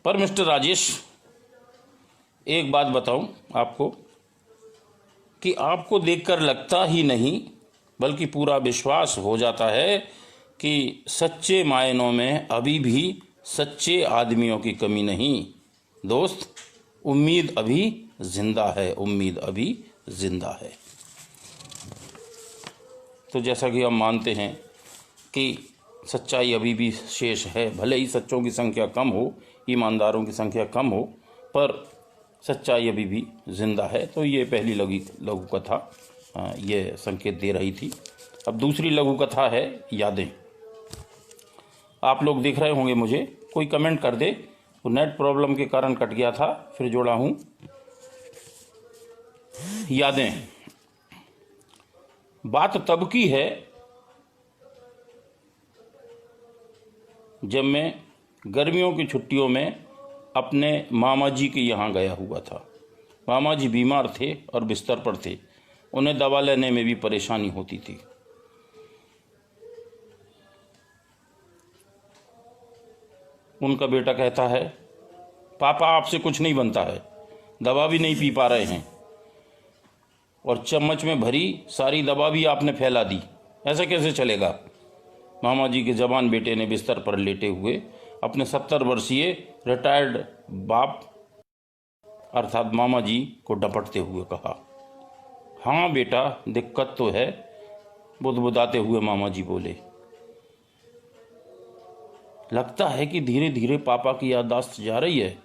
पर मिस्टर राजेश, एक बात बताऊं आपको कि आपको देखकर लगता ही नहीं बल्कि पूरा विश्वास हो जाता है कि सच्चे मायनों में अभी भी सच्चे आदमियों की कमी नहीं। दोस्त, उम्मीद अभी जिंदा है, उम्मीद अभी जिंदा है। तो जैसा कि हम मानते हैं कि सच्चाई अभी भी शेष है, भले ही सच्चों की संख्या कम हो, ईमानदारों की संख्या कम हो, पर सच्चाई अभी भी जिंदा है। तो ये पहली लघु कथा ये संकेत दे रही थी। अब दूसरी लघु कथा है यादें। आप लोग देख रहे होंगे, मुझे कोई कमेंट कर दे, वो नेट प्रॉब्लम के कारण कट गया था, फिर जोड़ा हूँ। यादें, बात तब की है जब मैं गर्मियों की छुट्टियों में अपने मामा जी के यहाँ गया हुआ था। मामा जी बीमार थे और बिस्तर पर थे, उन्हें दवा लेने में भी परेशानी होती थी। उनका बेटा कहता है, पापा आपसे कुछ नहीं बनता है, दवा भी नहीं पी पा रहे हैं और चम्मच में भरी सारी दवा भी आपने फैला दी, ऐसा कैसे चलेगा। मामा जी के जवान बेटे ने बिस्तर पर लेटे हुए अपने 70 वर्षीय रिटायर्ड बाप अर्थात मामा जी को डपटते हुए कहा। हाँ बेटा, दिक्कत तो है, बुदबुदाते हुए मामा जी बोले। लगता है कि धीरे धीरे पापा की याददाश्त जा रही है,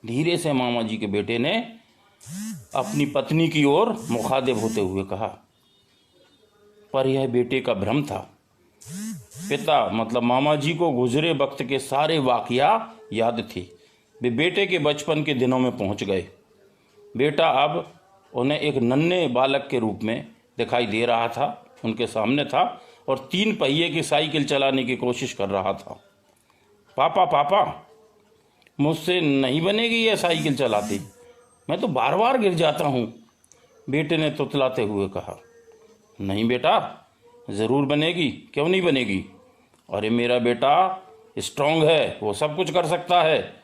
धीरे से मामा जी के बेटे ने अपनी पत्नी की ओर मुखातिब होते हुए कहा। पर यह बेटे का भ्रम था। पिता मतलब मामा जी को गुजरे वक्त के सारे वाकया याद थे। वे बेटे के बचपन के दिनों में पहुंच गए। बेटा अब उन्हें एक नन्हे बालक के रूप में दिखाई दे रहा था, उनके सामने था और 3 पहिए की साइकिल चलाने की कोशिश कर रहा था। पापा पापा, मुझसे नहीं बनेगी यह साइकिल चलाती, मैं तो बार बार गिर जाता हूँ, बेटे ने तुतलाते हुए कहा। नहीं बेटा, ज़रूर बनेगी, क्यों नहीं बनेगी। अरे मेरा बेटा स्ट्रांग है, वो सब कुछ कर सकता है।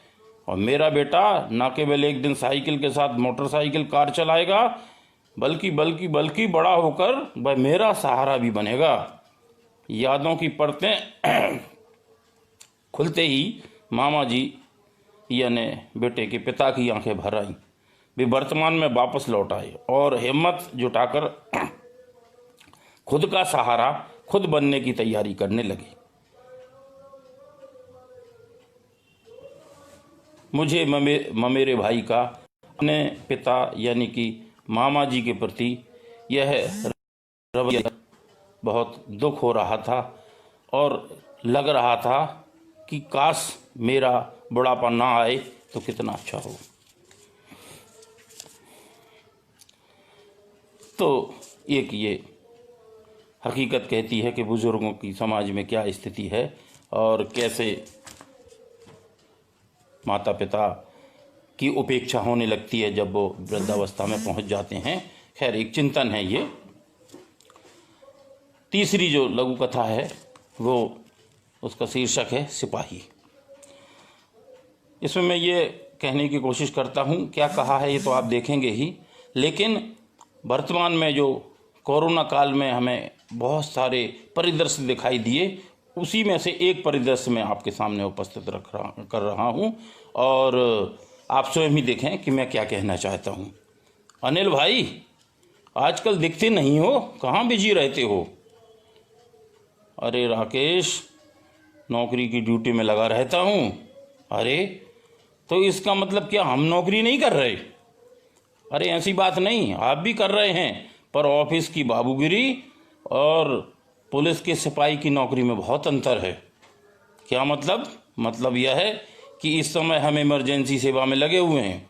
और मेरा बेटा ना केवल एक दिन साइकिल के साथ मोटरसाइकिल कार चलाएगा, बल्कि बल्कि बल्कि बड़ा होकर वह मेरा सहारा भी बनेगा। यादों की परतें खुलते ही मामा जी यानी बेटे के पिता की आंखें भर आईं। वे वर्तमान में वापस लौट आए और हिम्मत जुटाकर खुद का सहारा खुद बनने की तैयारी करने लगे। मुझे ममेरे भाई का अपने पिता यानी कि मामा जी के प्रति यह रवैया बहुत दुख हो रहा था और लग रहा था कि काश मेरा बुढ़ापा ना आए तो कितना अच्छा हो। तो एक ये हकीकत कहती है कि बुजुर्गों की समाज में क्या स्थिति है और कैसे माता पिता की उपेक्षा होने लगती है जब वो वृद्धावस्था में पहुंच जाते हैं। खैर, एक चिंतन है ये। तीसरी जो लघु कथा है वो उसका शीर्षक है सिपाही। इसमें मैं ये कहने की कोशिश करता हूँ, क्या कहा है ये तो आप देखेंगे ही, लेकिन वर्तमान में जो कोरोना काल में हमें बहुत सारे परिदृश्य दिखाई दिए, उसी में से एक परिदृश्य मैं आपके सामने उपस्थित कर रहा हूँ और आप स्वयं ही देखें कि मैं क्या कहना चाहता हूँ। अनिल भाई, आजकल दिखते नहीं हो, कहाँ बिजी रहते हो। अरे राकेश, नौकरी की ड्यूटी में लगा रहता हूँ। अरे तो इसका मतलब क्या हम नौकरी नहीं कर रहे। अरे ऐसी बात नहीं, आप भी कर रहे हैं, पर ऑफिस की बाबूगिरी और पुलिस के सिपाही की नौकरी में बहुत अंतर है। क्या मतलब? मतलब यह है कि इस समय हम इमरजेंसी सेवा में लगे हुए हैं।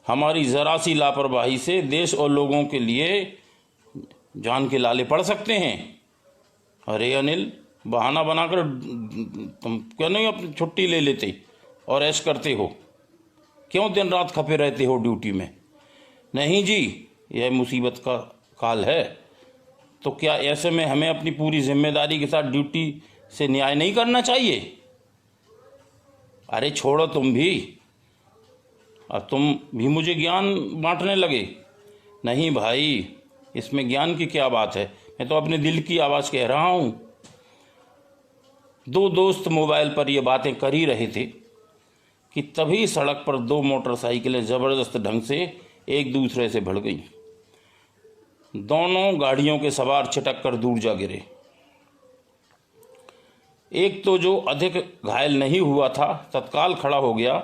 हमारी ज़रा सी लापरवाही से देश और लोगों के लिए जान के लाले पड़ सकते हैं। अरे अनिल, बहाना बनाकर तुम क्यों नहीं अपनी छुट्टी ले लेते और ऐश करते हो? क्यों दिन रात खपे रहते हो ड्यूटी में? नहीं जी, यह मुसीबत का काल है, तो क्या ऐसे में हमें अपनी पूरी जिम्मेदारी के साथ ड्यूटी से न्याय नहीं करना चाहिए? अरे छोड़ो तुम भी, अब तुम भी मुझे ज्ञान बांटने लगे। नहीं भाई, इसमें ज्ञान की क्या बात है, मैं तो अपने दिल की आवाज़ कह रहा हूँ। दो दोस्त मोबाइल पर ये बातें कर ही रहे थे कि तभी सड़क पर दो मोटरसाइकिलें ज़बरदस्त ढंग से एक दूसरे से भिड़ गईं। दोनों गाड़ियों के सवार छिटक कर दूर जा गिरे। एक तो जो अधिक घायल नहीं हुआ था तत्काल खड़ा हो गया,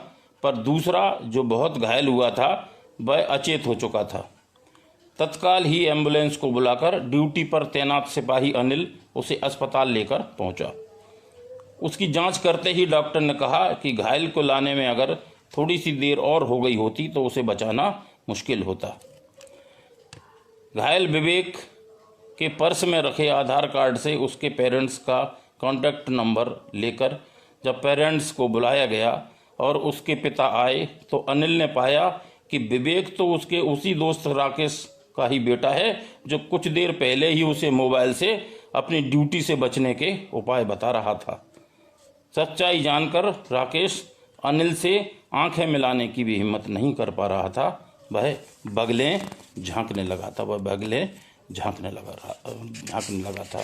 पर दूसरा जो बहुत घायल हुआ था वह अचेत हो चुका था। तत्काल ही एम्बुलेंस को बुलाकर ड्यूटी पर तैनात सिपाही अनिल उसे अस्पताल लेकर पहुंचा। उसकी जांच करते ही डॉक्टर ने कहा कि घायल को लाने में अगर थोड़ी सी देर और हो गई होती तो उसे बचाना मुश्किल होता। घायल विवेक के पर्स में रखे आधार कार्ड से उसके पेरेंट्स का कॉन्टैक्ट नंबर लेकर जब पेरेंट्स को बुलाया गया और उसके पिता आए तो अनिल ने पाया कि विवेक तो उसके उसी दोस्त राकेश का ही बेटा है जो कुछ देर पहले ही उसे मोबाइल से अपनी ड्यूटी से बचने के उपाय बता रहा था। सच्चाई जानकर राकेश अनिल से आंखें मिलाने की भी हिम्मत नहीं कर पा रहा था। वह बगलें झांकने लगा था।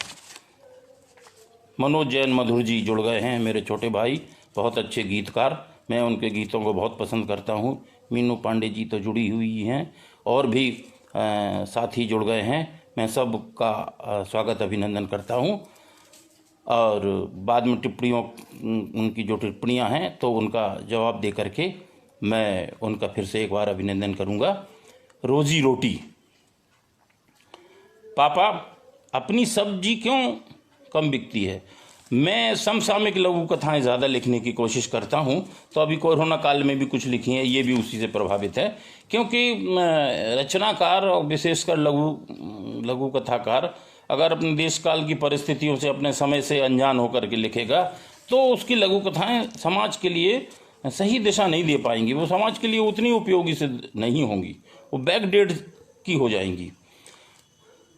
मनोज जैन मधुर जी जुड़ गए हैं, मेरे छोटे भाई, बहुत अच्छे गीतकार, मैं उनके गीतों को बहुत पसंद करता हूँ। मीनू पांडे जी तो जुड़ी हुई हैं और भी साथी जुड़ गए हैं। मैं सब का स्वागत अभिनंदन करता हूँ और बाद में टिप्पणियों उनकी जो टिप्पणियाँ हैं तो उनका जवाब दे करके मैं उनका फिर से एक बार अभिनंदन करूँगा। रोजी रोटी। पापा, अपनी सब्जी क्यों कम बिकती है? मैं समसामयिक लघु कथाएं ज़्यादा लिखने की कोशिश करता हूं, तो अभी कोरोना काल में भी कुछ लिखी हैं, ये भी उसी से प्रभावित है। क्योंकि रचनाकार और विशेषकर लघु कथाकार अगर अपने देश काल की परिस्थितियों से अपने समय से अनजान होकर के लिखेगा तो उसकी लघु कथाएं समाज के लिए सही दिशा नहीं दे पाएंगी, वो समाज के लिए उतनी उपयोगी से नहीं होंगी, वो बैकडेट की हो जाएंगी।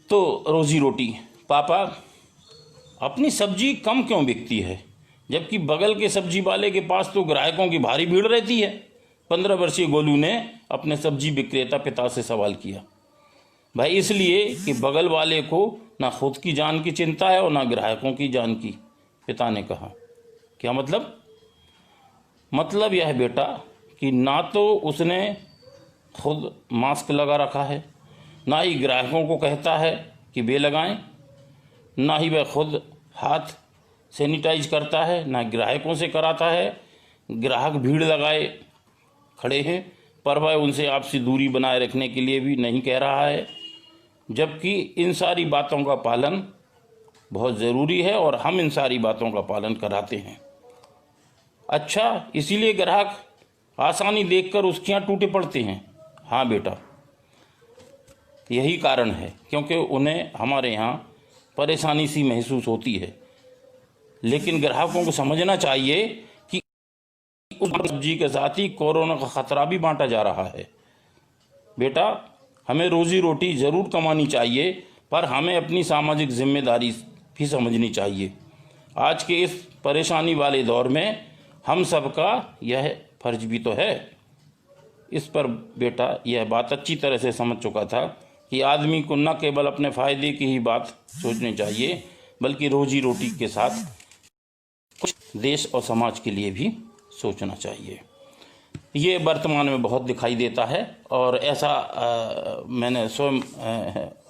तो रोजी रोटी। पापा, अपनी सब्जी कम क्यों बिकती है जबकि बगल के सब्जी वाले के पास तो ग्राहकों की भारी भीड़ रहती है? 15 वर्षीय गोलू ने अपने सब्जी विक्रेता पिता से सवाल किया। भाई, इसलिए कि बगल वाले को ना खुद की जान की चिंता है और ना ग्राहकों की जान की, पिता ने कहा। क्या मतलब? मतलब यह बेटा कि ना तो उसने खुद मास्क लगा रखा है, ना ही ग्राहकों को कहता है कि वे लगाएं, ना ही वह खुद हाथ सैनिटाइज करता है, ना ग्राहकों से कराता है। ग्राहक भीड़ लगाए खड़े हैं पर वह उनसे आपसी दूरी बनाए रखने के लिए भी नहीं कह रहा है, जबकि इन सारी बातों का पालन बहुत ज़रूरी है और हम इन सारी बातों का पालन कराते हैं। अच्छा, इसीलिए ग्राहक आसानी देखकर उसके यहाँ टूटे पड़ते हैं? हाँ बेटा, यही कारण है, क्योंकि उन्हें हमारे यहाँ परेशानी सी महसूस होती है। लेकिन ग्राहकों को समझना चाहिए कि उस सब्जी के साथ ही कोरोना का खतरा भी बांटा जा रहा है। बेटा, हमें रोजी रोटी ज़रूर कमानी चाहिए, पर हमें अपनी सामाजिक जिम्मेदारी भी समझनी चाहिए। आज के इस परेशानी वाले दौर में हम सबका यह फर्ज भी तो है। इस पर बेटा यह बात अच्छी तरह से समझ चुका था कि आदमी को न केवल अपने फ़ायदे की ही बात सोचनी चाहिए, बल्कि रोजी रोटी के साथ कुछ देश और समाज के लिए भी सोचना चाहिए। ये वर्तमान में बहुत दिखाई देता है और ऐसा मैंने स्वयं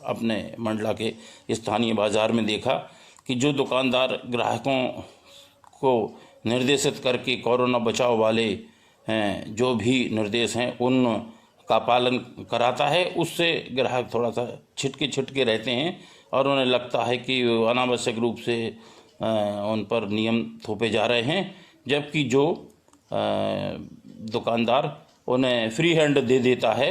अपने मंडला के स्थानीय बाज़ार में देखा कि जो दुकानदार ग्राहकों को निर्देशित करके कोरोना बचाव वाले जो भी निर्देश हैं उन का पालन कराता है, उससे ग्राहक थोड़ा सा छिटके रहते हैं और उन्हें लगता है कि अनावश्यक रूप से उन पर नियम थोपे जा रहे हैं, जबकि जो दुकानदार उन्हें फ्री हैंड दे देता है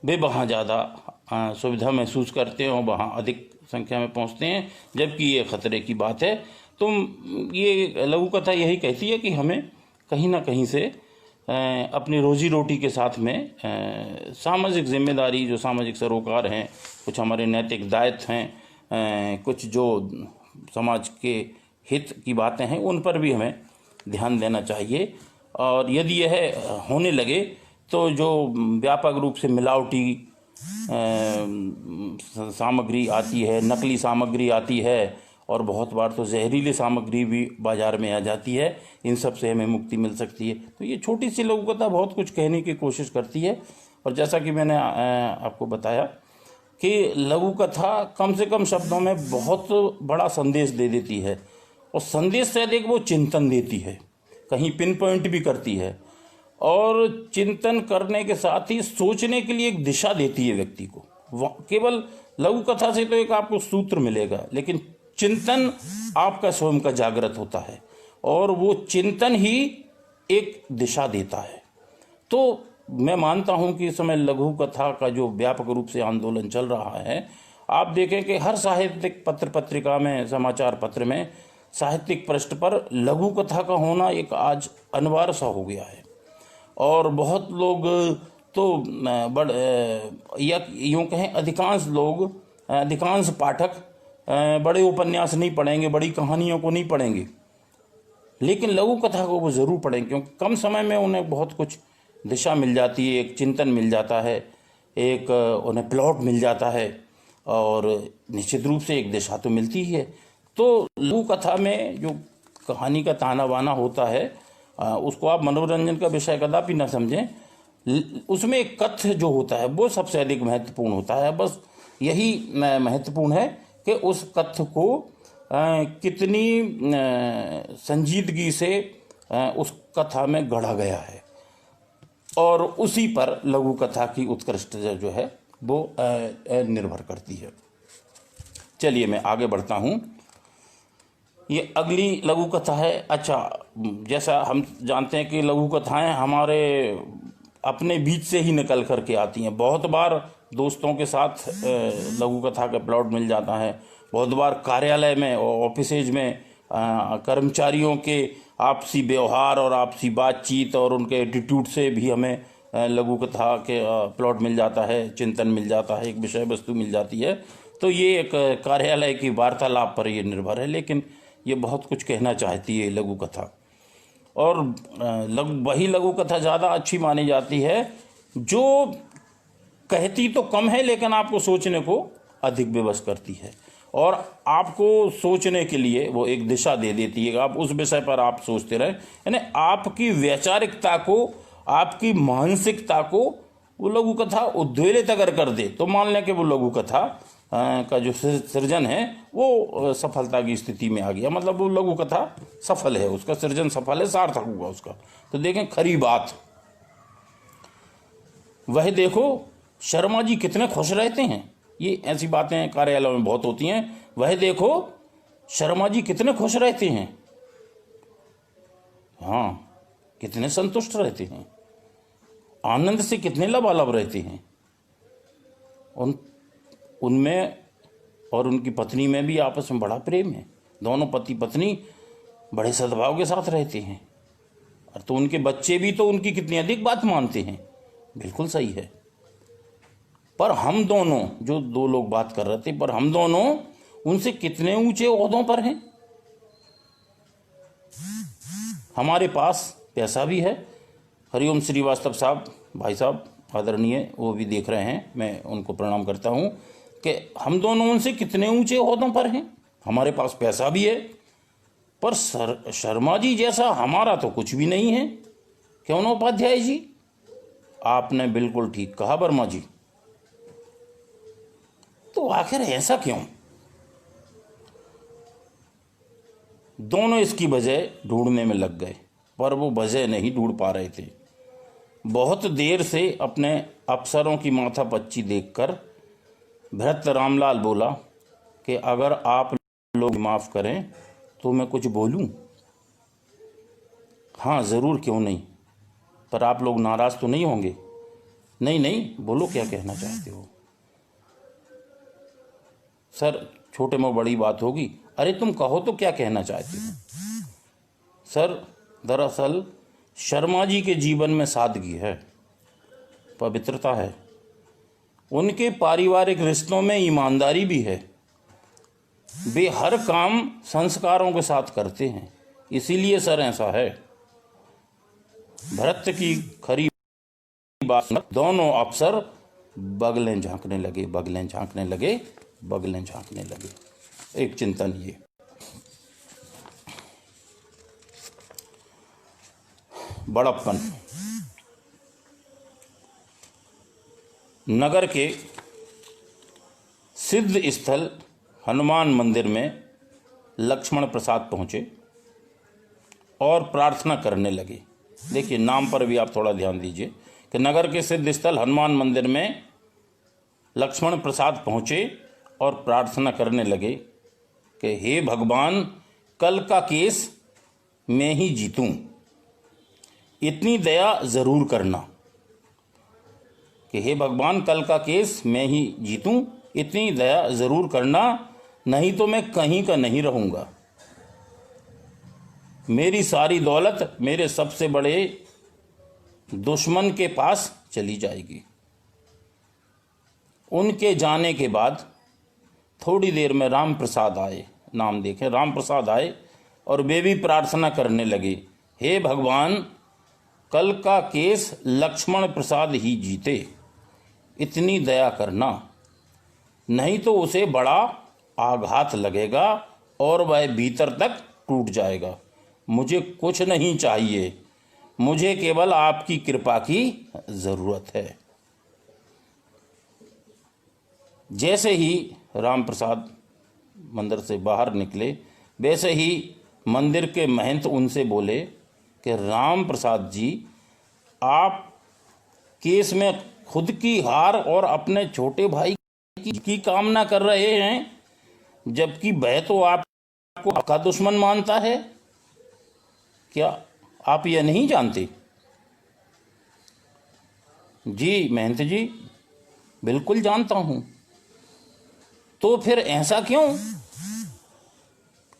वे वहाँ ज़्यादा सुविधा महसूस करते हैं और वहाँ अधिक संख्या में पहुँचते हैं, जबकि ये खतरे की बात है। तो ये लघु कथा यही कहती है कि हमें कहीं ना कहीं से अपनी रोजी रोटी के साथ में सामाजिक जिम्मेदारी, जो सामाजिक सरोकार हैं, कुछ हमारे नैतिक दायित्व हैं, कुछ जो समाज के हित की बातें हैं, उन पर भी हमें ध्यान देना चाहिए। और यदि यह होने लगे तो जो व्यापक रूप से मिलावटी सामग्री आती है, नकली सामग्री आती है, और बहुत बार तो जहरीली सामग्री भी बाज़ार में आ जाती है, इन सब से हमें मुक्ति मिल सकती है। तो ये छोटी सी लघु कथा बहुत कुछ कहने की कोशिश करती है। और जैसा कि मैंने आपको बताया कि लघु कथा कम से कम शब्दों में बहुत बड़ा संदेश दे देती है, और संदेश से अधिक वो चिंतन देती है, कहीं पिन पॉइंट भी करती है, और चिंतन करने के साथ ही सोचने के लिए एक दिशा देती है व्यक्ति को। केवल लघु कथा से तो एक आपको सूत्र मिलेगा, लेकिन चिंतन आपका स्वयं का जागृत होता है, और वो चिंतन ही एक दिशा देता है। तो मैं मानता हूं कि इस समय लघु कथा का जो व्यापक रूप से आंदोलन चल रहा है, आप देखें कि हर साहित्यिक पत्र पत्रिका में, समाचार पत्र में, साहित्यिक पृष्ठ पर लघु कथा का होना एक आज अनिवार्य सा हो गया है। और बहुत लोग तो या यूँ कहें अधिकांश लोग, अधिकांश पाठक बड़े उपन्यास नहीं पढ़ेंगे, बड़ी कहानियों को नहीं पढ़ेंगे, लेकिन लघु कथा को वो ज़रूर पढ़ेंगे, क्योंकि कम समय में उन्हें बहुत कुछ दिशा मिल जाती है, एक चिंतन मिल जाता है, एक उन्हें प्लॉट मिल जाता है, और निश्चित रूप से एक दिशा तो मिलती ही है। तो लघु कथा में जो कहानी का ताना बाना होता है, उसको आप मनोरंजन का विषय कदापि न समझें। उसमें एक कथ्य जो होता है वो सबसे अधिक महत्वपूर्ण होता है। बस यही महत्वपूर्ण है कि उस कथ्य को कितनी संजीदगी से उस कथा में गढ़ा गया है, और उसी पर लघु कथा की उत्कृष्टता जो है वो निर्भर करती है। चलिए मैं आगे बढ़ता हूँ। ये अगली लघु कथा है। अच्छा, जैसा हम जानते हैं कि लघु कथाएं हमारे अपने बीच से ही निकल करके आती हैं। बहुत बार दोस्तों के साथ लघु कथा का प्लॉट मिल जाता है, बहुत बार कार्यालय में और ऑफिसेज में कर्मचारियों के आपसी व्यवहार और आपसी बातचीत और उनके एटीट्यूड से भी हमें लघु कथा के प्लॉट मिल जाता है, चिंतन मिल जाता है, एक विषय वस्तु मिल जाती है। तो ये एक कार्यालय की वार्तालाप पर ये निर्भर है, लेकिन ये बहुत कुछ कहना चाहती है लघु कथा। और वही लघु कथा ज़्यादा अच्छी मानी जाती है जो कहती तो कम है, लेकिन आपको सोचने को अधिक विवश करती है, और आपको सोचने के लिए वो एक दिशा दे देती है। आप उस विषय पर आप सोचते रहे, यानी आपकी वैचारिकता को, आपकी मानसिकता को वो लघु कथा उद्वेलित अगर कर दे, तो मान लें कि वो लघु कथा का जो सृजन है वो सफलता की स्थिति में आ गया, मतलब वो लघु कथा सफल है, उसका सृजन सफल है, सार्थक हुआ उसका। तो देखें खरी बात, वह देखो शर्मा जी कितने खुश रहते हैं। ये ऐसी बातें कार्यालय में बहुत होती हैं। वह देखो शर्मा जी कितने खुश रहते हैं, हाँ, कितने संतुष्ट रहते हैं, आनंद से कितने लबालब रहते हैं। उनमें और उनकी पत्नी में भी आपस में बड़ा प्रेम है, दोनों पति पत्नी बड़े सद्भाव के साथ रहते हैं। और तो उनके बच्चे भी तो उनकी कितनी अधिक बात मानते हैं, बिल्कुल सही है। पर हम दोनों, जो दो लोग बात कर रहे थे, पर हम दोनों उनसे कितने ऊंचे ओहदों पर हैं। हमारे पास पैसा भी है। हरिओम श्रीवास्तव साहब, भाई साहब आदरणीय, वो भी देख रहे हैं, मैं उनको प्रणाम करता हूँ कि हम दोनों उनसे कितने ऊंचे ओहदों पर हैं। हमारे पास पैसा भी है, पर शर्मा जी जैसा हमारा तो कुछ भी नहीं है। क्यों ना उपाध्याय जी? आपने बिल्कुल ठीक कहा वर्मा जी। तो आखिर ऐसा क्यों? दोनों इसकी वजह ढूंढने में लग गए, पर वो वजह नहीं ढूंढ पा रहे थे। बहुत देर से अपने अफसरों की माथापच्ची देखकर भरत रामलाल बोला कि अगर आप लोग माफ़ करें तो मैं कुछ बोलूं? हाँ ज़रूर, क्यों नहीं, पर आप लोग नाराज़ तो नहीं होंगे? नहीं नहीं, बोलो क्या कहना चाहते हो। सर छोटे में बड़ी बात होगी। अरे तुम कहो तो क्या कहना चाहते हो। सर दरअसल शर्मा जी के जीवन में सादगी है, पवित्रता है, उनके पारिवारिक रिश्तों में ईमानदारी भी है। वे हर काम संस्कारों के साथ करते हैं इसीलिए सर ऐसा है। भरत की खरी बात। दोनों अफसर बगलें झांकने लगे, बगलें झांकने लगे, बगलें झांकने लगे। एक चिंतन ये। बड़प्पन। नगर के सिद्ध स्थल हनुमान मंदिर में लक्ष्मण प्रसाद पहुंचे और प्रार्थना करने लगे। देखिए, नाम पर भी आप थोड़ा ध्यान दीजिए कि नगर के सिद्ध स्थल हनुमान मंदिर में लक्ष्मण प्रसाद पहुंचे और प्रार्थना करने लगे कि हे भगवान, कल का केस मैं ही जीतूं, इतनी दया ज़रूर करना। कि हे भगवान, कल का केस मैं ही जीतूं, इतनी दया ज़रूर करना, नहीं तो मैं कहीं का नहीं रहूँगा। मेरी सारी दौलत मेरे सबसे बड़े दुश्मन के पास चली जाएगी। उनके जाने के बाद थोड़ी देर में राम प्रसाद आए। नाम देखें, राम प्रसाद आए और वे भी प्रार्थना करने लगे, हे भगवान, कल का केस लक्ष्मण प्रसाद ही जीते, इतनी दया करना, नहीं तो उसे बड़ा आघात लगेगा और वह भीतर तक टूट जाएगा। मुझे कुछ नहीं चाहिए, मुझे केवल आपकी कृपा की ज़रूरत है। जैसे ही राम प्रसाद मंदिर से बाहर निकले, वैसे ही मंदिर के महंत उनसे बोले कि राम प्रसाद जी, आप केस में खुद की हार और अपने छोटे भाई की कामना कर रहे हैं, जबकि वह तो आपको आपका दुश्मन मानता है। क्या आप यह नहीं जानते? जी महंत जी, बिल्कुल जानता हूं। तो फिर ऐसा क्यों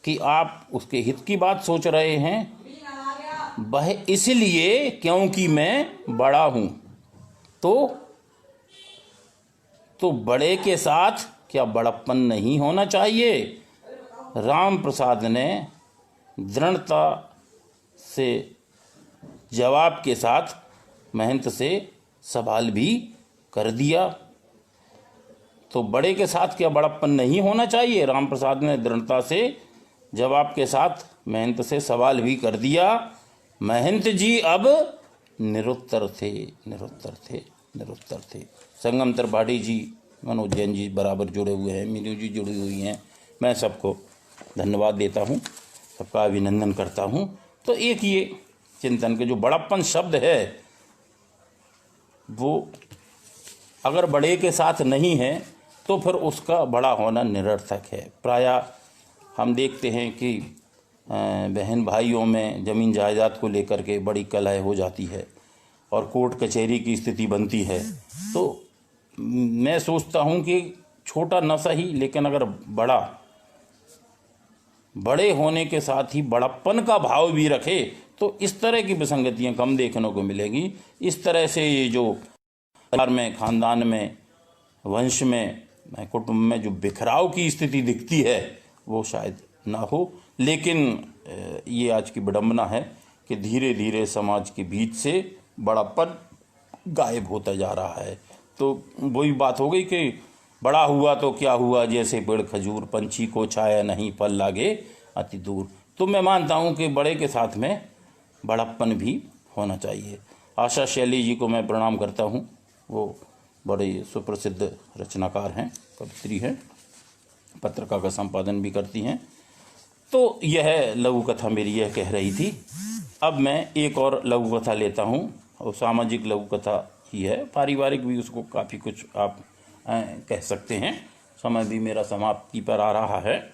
कि आप उसके हित की बात सोच रहे हैं? वह इसलिए क्योंकि मैं बड़ा हूं। तो बड़े के साथ क्या बड़प्पन नहीं होना चाहिए? राम प्रसाद ने दृढ़ता से जवाब के साथ महंत से सवाल भी कर दिया। तो बड़े के साथ क्या बड़प्पन नहीं होना चाहिए? राम प्रसाद ने दृढ़ता से जवाब के साथ महंत से सवाल भी कर दिया। महंत जी अब निरुत्तर थे। संगम त्रिपाठी जी, मनोज जैन जी बराबर जुड़े हुए हैं, मीनू जी जुड़ी हुई हैं। मैं सबको धन्यवाद देता हूँ, सबका अभिनंदन करता हूँ। तो एक ये चिंतन के जो बड़प्पन शब्द है, वो अगर बड़े के साथ नहीं है तो फिर उसका बड़ा होना निरर्थक है। प्रायः हम देखते हैं कि बहन भाइयों में ज़मीन जायदाद को लेकर के बड़ी कलह हो जाती है और कोर्ट कचहरी की स्थिति बनती है। तो मैं सोचता हूँ कि छोटा न सही, लेकिन अगर बड़े होने के साथ ही बड़प्पन का भाव भी रखे तो इस तरह की विसंगतियाँ कम देखने को मिलेगी। इस तरह से ये जो परिवार में, खानदान में, वंश में, कुटुंब में जो बिखराव की स्थिति दिखती है वो शायद ना हो। लेकिन ये आज की विडंबना है कि धीरे धीरे समाज के बीच से बड़प्पन गायब होता जा रहा है। तो वही बात हो गई कि बड़ा हुआ तो क्या हुआ, जैसे पेड़ खजूर, पंछी को छाया नहीं, फल लागे अति दूर। तो मैं मानता हूँ कि बड़े के साथ में बड़प्पन भी होना चाहिए। आशा शैली जी को मैं प्रणाम करता हूँ, वो बड़े सुप्रसिद्ध रचनाकार हैं, कवित्री हैं, पत्रिका का संपादन भी करती हैं। तो यह लघु कथा मेरी यह कह रही थी। अब मैं एक और लघु कथा लेता हूँ, और सामाजिक लघु कथा ही है, पारिवारिक भी उसको काफ़ी कुछ आप कह सकते हैं। समय भी मेरा समाप्ति पर आ रहा है।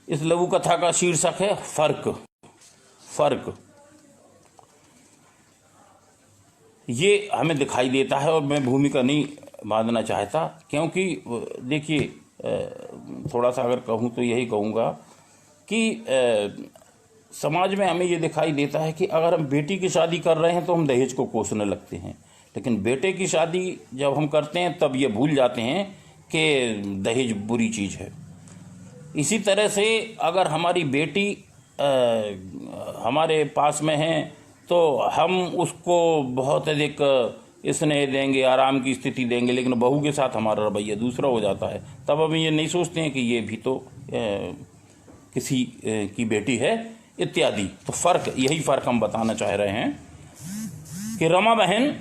इस लघु कथा का शीर्षक है फर्क। ये हमें दिखाई देता है, और मैं भूमिका नहीं बांधना चाहता, क्योंकि देखिए थोड़ा सा अगर कहूँ तो यही कहूँगा कि समाज में हमें ये दिखाई देता है कि अगर हम बेटी की शादी कर रहे हैं तो हम दहेज को कोसने लगते हैं, लेकिन बेटे की शादी जब हम करते हैं तब ये भूल जाते हैं कि दहेज बुरी चीज़ है। इसी तरह से अगर हमारी बेटी हमारे पास में हैं तो हम उसको बहुत अधिक स्नेह देंगे, आराम की स्थिति देंगे, लेकिन बहू के साथ हमारा रवैया दूसरा हो जाता है। तब हम ये नहीं सोचते हैं कि ये भी तो किसी की बेटी है इत्यादि। तो फ़र्क, यही फ़र्क हम बताना चाह रहे हैं कि रमा बहन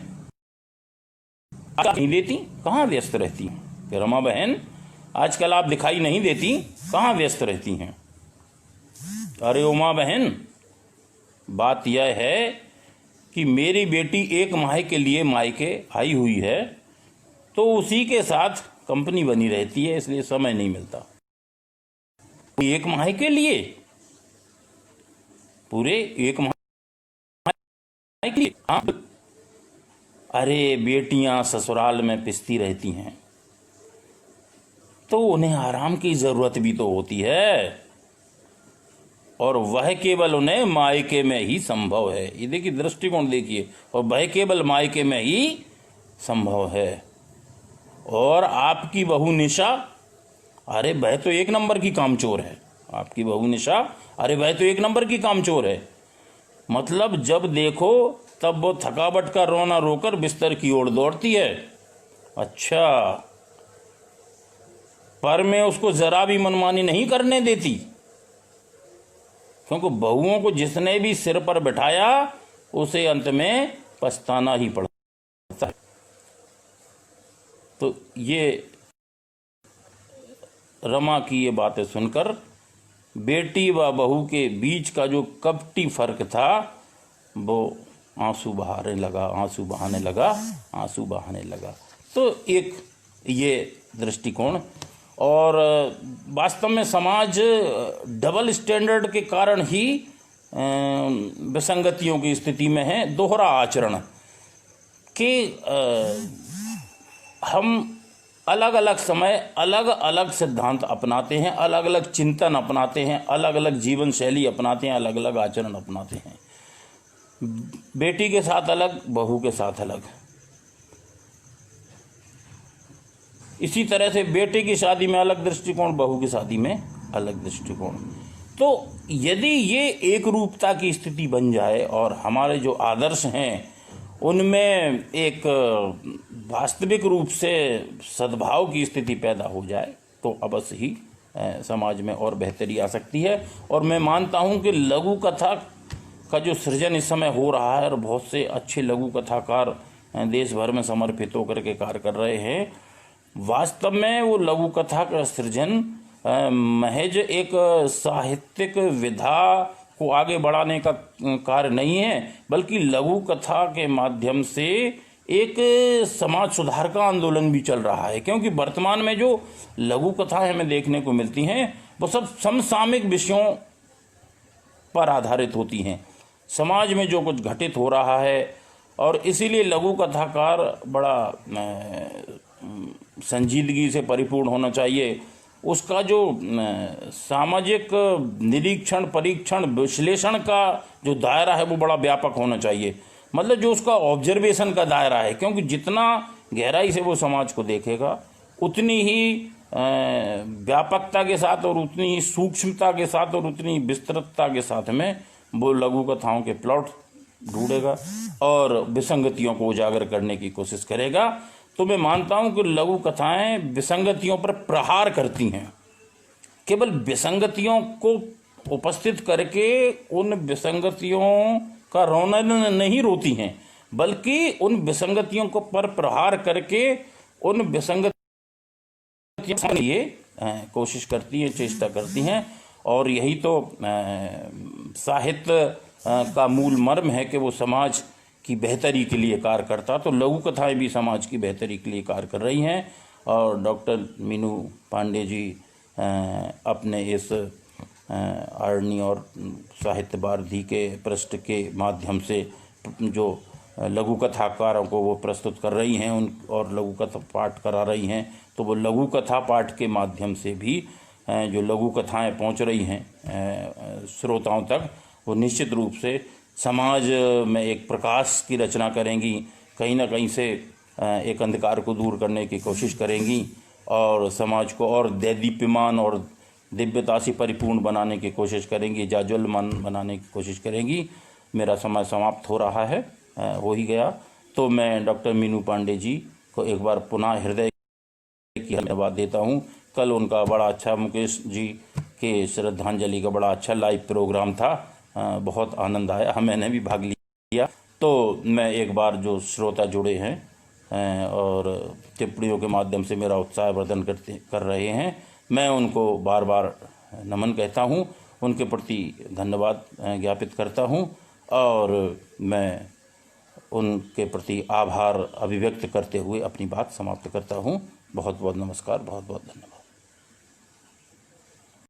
नहीं देती, कहाँ व्यस्त रहती हैं। कि रमा बहन आजकल आप दिखाई नहीं देती, कहाँ व्यस्त रहती हैं। अरे उमा बहन, बात यह है कि मेरी बेटी 1 माह के लिए मायके आई हुई है, तो उसी के साथ कंपनी बनी रहती है, इसलिए समय नहीं मिलता। 1 माह के लिए, पूरे 1 माह के लिए? हाँ। अरे बेटियां ससुराल में पिसती रहती हैं, तो उन्हें आराम की जरूरत भी तो होती है, और वह केवल उन्हें मायके में ही संभव है। ये देखिए, दृष्टिकोण देखिए, और वह केवल मायके में ही संभव है। और आपकी बहू निशा, अरे वह तो 1 नंबर की कामचोर है। आपकी बहू निशा, अरे वह तो 1 नंबर की कामचोर है। मतलब जब देखो तब वो थकावट का रोना रोकर बिस्तर की ओर दौड़ती है। अच्छा, पर मैं उसको जरा भी मनमानी नहीं करने देती, क्योंकि बहुओं को जिसने भी सिर पर बिठाया उसे अंत में पछताना ही पड़ता है। तो ये रमा की ये बातें सुनकर बेटी व बहू के बीच का जो कपटी फर्क था वो आंसू बहाने लगा। तो एक ये दृष्टिकोण, और वास्तव में समाज डबल स्टैंडर्ड के कारण ही विसंगतियों की स्थिति में है। दोहरा आचरण कि हम अलग अलग समय अलग अलग सिद्धांत अपनाते हैं, अलग अलग चिंतन अपनाते हैं, अलग अलग जीवन शैली अपनाते हैं, अलग अलग आचरण अपनाते हैं। बेटी के साथ अलग, बहू के साथ अलग। इसी तरह से बेटे की शादी में अलग दृष्टिकोण, बहू की शादी में अलग दृष्टिकोण। तो यदि ये एक रूपता की स्थिति बन जाए और हमारे जो आदर्श हैं उनमें एक वास्तविक रूप से सद्भाव की स्थिति पैदा हो जाए, तो अवश्य ही समाज में और बेहतरी आ सकती है। और मैं मानता हूँ कि लघु कथा का जो सृजन इस समय हो रहा है, और बहुत से अच्छे लघु कथाकार देश भर में समर्पित होकर के कार्य कर रहे हैं, वास्तव में वो लघु कथा का सृजन महज एक साहित्यिक विधा को आगे बढ़ाने का कार्य नहीं है, बल्कि लघु कथा के माध्यम से एक समाज सुधार का आंदोलन भी चल रहा है। क्योंकि वर्तमान में जो लघु कथाएं हमें देखने को मिलती हैं वो सब समसामयिक विषयों पर आधारित होती हैं, समाज में जो कुछ घटित हो रहा है। और इसीलिए लघु कथाकार बड़ा संजीदगी से परिपूर्ण होना चाहिए। उसका जो सामाजिक निरीक्षण, परीक्षण, विश्लेषण का जो दायरा है वो बड़ा व्यापक होना चाहिए। मतलब जो उसका ऑब्जर्वेशन का दायरा है, क्योंकि जितना गहराई से वो समाज को देखेगा उतनी ही व्यापकता के साथ और उतनी ही सूक्ष्मता के साथ और उतनी विस्तृतता के साथ में वो लघु कथाओं के प्लॉट ढूंढेगा और विसंगतियों को उजागर करने की कोशिश करेगा। तो मैं मानता हूं कि लघु कथाएं विसंगतियों पर प्रहार करती हैं, केवल विसंगतियों को उपस्थित करके उन विसंगतियों का रोना नहीं रोती हैं, बल्कि उन विसंगतियों को पर प्रहार करके उन विसंगतियों के लिए कोशिश करती हैं, चेष्टा करती हैं। और यही तो साहित्य का मूल मर्म है कि वो समाज की बेहतरी के लिए कार्य करता। तो लघु कथाएं भी समाज की बेहतरी के लिए कार्य कर रही हैं। और डॉक्टर मीनू पांडे जी अपने इस आरण्य और साहित्य वारधि के पृष्ठ के माध्यम से जो लघु कथाकारों को वो प्रस्तुत कर रही हैं उन और लघु कथा पाठ करा रही हैं, तो वो लघु कथा पाठ के माध्यम से भी जो लघु कथाएं पहुंच रही हैं श्रोताओं तक, वो निश्चित रूप से समाज में एक प्रकाश की रचना करेंगी, कहीं ना कहीं से एक अंधकार को दूर करने की कोशिश करेंगी और समाज को और देदीप्यमान और दिव्यता से परिपूर्ण बनाने की कोशिश करेंगी, जाज्वल्यमान बनाने की कोशिश करेंगी। मेरा समय समाप्त हो रहा है, हो ही गया। तो मैं डॉक्टर मीनू पांडे जी को एक बार पुनः हृदय की धन्यवाद देता हूँ। कल उनका बड़ा अच्छा, मुकेश जी के श्रद्धांजलि का बड़ा अच्छा लाइव प्रोग्राम था, बहुत आनंद आया, मैंने भी भाग लिया। तो मैं एक बार जो श्रोता जुड़े हैं और टिप्पणियों के माध्यम से मेरा उत्साहवर्धन कर रहे हैं, मैं उनको बार बार नमन कहता हूँ, उनके प्रति धन्यवाद ज्ञापित करता हूँ और मैं उनके प्रति आभार अभिव्यक्त करते हुए अपनी बात समाप्त करता हूँ। बहुत बहुत नमस्कार, बहुत बहुत धन्यवाद।